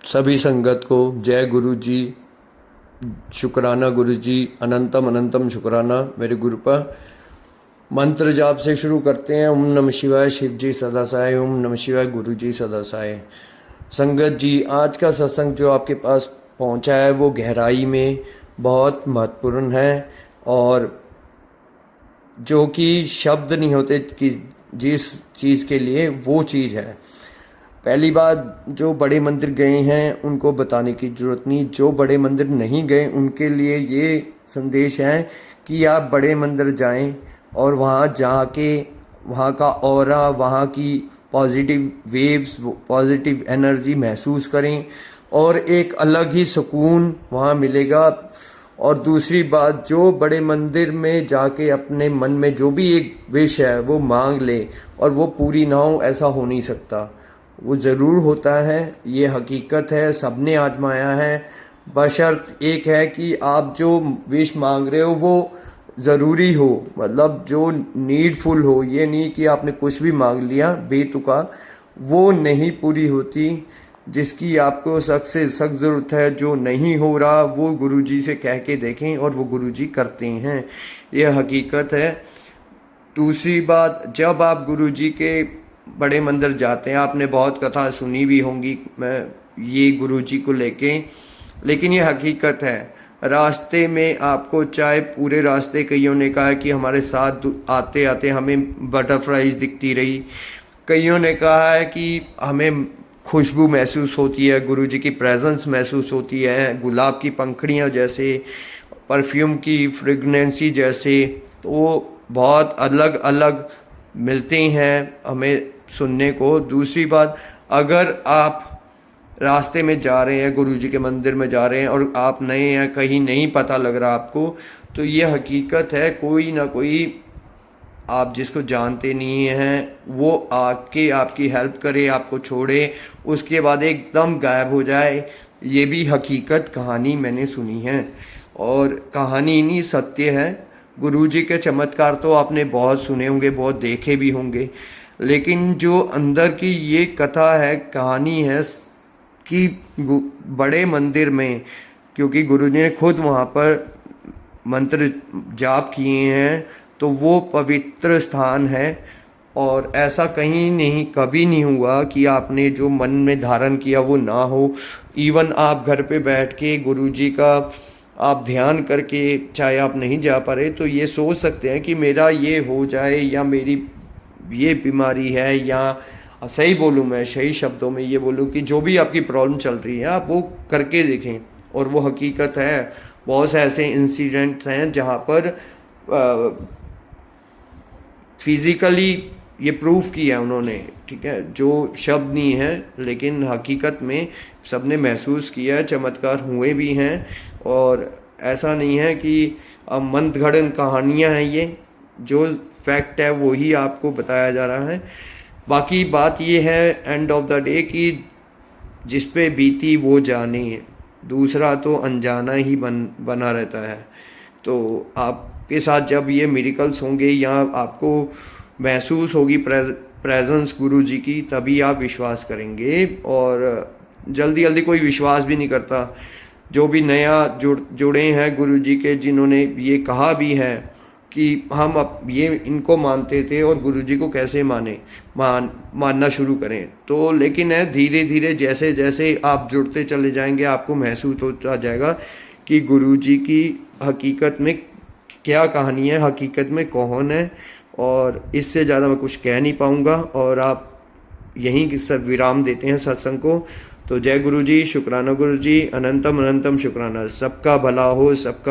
सभी संगत को जय गुरु जी, शुक्राना गुरु जी, अनंतम अनंतम शुक्राना मेरे गुरु पर। मंत्र जाप से शुरू करते हैं। ओम नमः शिवाय, शिव जी सदा सहाय। ओम नमः शिवाय, गुरु जी सदा सहाय। संगत जी, आज का सत्संग जो आपके पास पहुंचा है वो गहराई में बहुत महत्वपूर्ण है, और जो कि शब्द नहीं होते कि जिस चीज़ के लिए वो चीज़ है। पहली बात, जो बड़े मंदिर गए हैं उनको बताने की ज़रूरत नहीं, जो बड़े मंदिर नहीं गए उनके लिए ये संदेश है कि आप बड़े मंदिर जाएं और वहाँ जाके वहाँ का ऑरा, वहाँ की पॉजिटिव वेव्स, पॉजिटिव एनर्जी महसूस करें और एक अलग ही सुकून वहाँ मिलेगा। और दूसरी बात, जो बड़े मंदिर में जाके अपने मन में जो भी एक विश है वो मांग ले और वो पूरी ना हो, ऐसा हो नहीं सकता। वो ज़रूर होता है, ये हकीकत है, सबने आजमाया है। बशर्त एक है कि आप जो विश मांग रहे हो वो ज़रूरी हो, मतलब जो नीडफुल हो। ये नहीं कि आपने कुछ भी मांग लिया बेतुका, वो नहीं पूरी होती। जिसकी आपको सख्त से सख्त ज़रूरत है, जो नहीं हो रहा वो गुरुजी से कह के देखें और वो गुरुजी करते हैं, ये हकीकत है। दूसरी बात, जब आप गुरुजी के बड़े मंदिर जाते हैं, आपने बहुत कथा सुनी भी होंगी मैं ये गुरुजी को लेके, लेकिन ये हकीकत है। रास्ते में आपको चाहे पूरे रास्ते कईयों ने कहा है कि हमारे साथ आते आते हमें बटरफ्लाइज दिखती रही, कईयों ने कहा है कि हमें खुशबू महसूस होती है, गुरुजी की प्रेजेंस महसूस होती है, गुलाब की पंखड़ियाँ जैसे, परफ्यूम की फ्रेगनेंसी जैसे। तो वो बहुत अलग अलग मिलते हैं हमें सुनने को। दूसरी बात, अगर आप रास्ते में जा रहे हैं, गुरुजी के मंदिर में जा रहे हैं और आप नए हैं, कहीं नहीं पता लग रहा आपको, तो ये हकीकत है, कोई ना कोई आप जिसको जानते नहीं हैं वो आके आपकी हेल्प करे, आपको छोड़े, उसके बाद एकदम गायब हो जाए। ये भी हकीकत कहानी मैंने सुनी है, और कहानी नहीं सत्य है। गुरुजी के चमत्कार तो आपने बहुत सुने होंगे, बहुत देखे भी होंगे, लेकिन जो अंदर की ये कथा है, कहानी है कि बड़े मंदिर में, क्योंकि गुरुजी ने खुद वहाँ पर मंत्र जाप किए हैं, तो वो पवित्र स्थान है। और ऐसा कहीं नहीं, कभी नहीं हुआ कि आपने जो मन में धारण किया वो ना हो। इवन आप घर पे बैठ के गुरुजी का आप ध्यान करके, चाहे आप नहीं जा पा रहे, तो ये सोच सकते हैं कि मेरा ये हो जाए, या मेरी ये बीमारी है, या सही बोलूँ मैं, सही शब्दों में ये बोलूँ कि जो भी आपकी प्रॉब्लम चल रही है आप वो करके देखें, और वो हकीकत है। बहुत से ऐसे इंसिडेंट्स हैं जहाँ पर फिज़िकली ये प्रूफ किया उन्होंने, ठीक है, जो शब्द नहीं है लेकिन हकीकत में सबने महसूस किया है, चमत्कार हुए भी हैं। और ऐसा नहीं है कि मंदघड़न कहानियाँ हैं, ये जो फैक्ट है वही आपको बताया जा रहा है। बाकी बात ये है एंड ऑफ द डे कि जिस पे बीती वो जाने, दूसरा तो अनजाना ही बना रहता है। तो आपके साथ जब ये मिरेकल्स होंगे या आपको महसूस होगी प्रेजेंस गुरु जी की, तभी आप विश्वास करेंगे। और जल्दी जल्दी कोई विश्वास भी नहीं करता। जो भी नया जुड़े हैं गुरु जी के, जिन्होंने ये कहा भी है कि हम अब ये इनको मानते थे और गुरुजी को कैसे मानना शुरू करें, तो लेकिन है धीरे धीरे जैसे जैसे आप जुड़ते चले जाएंगे, आपको महसूस होता जाएगा कि गुरुजी की हकीकत में क्या कहानी है, हकीकत में कौन है। और इससे ज़्यादा मैं कुछ कह नहीं पाऊँगा, और आप यहीं सब विराम देते हैं सत्संग को। तो जय गुरु जी, शुक्राना गुरु जी, अनंतम अनंतम शुक्राना। सबका भला हो, सबका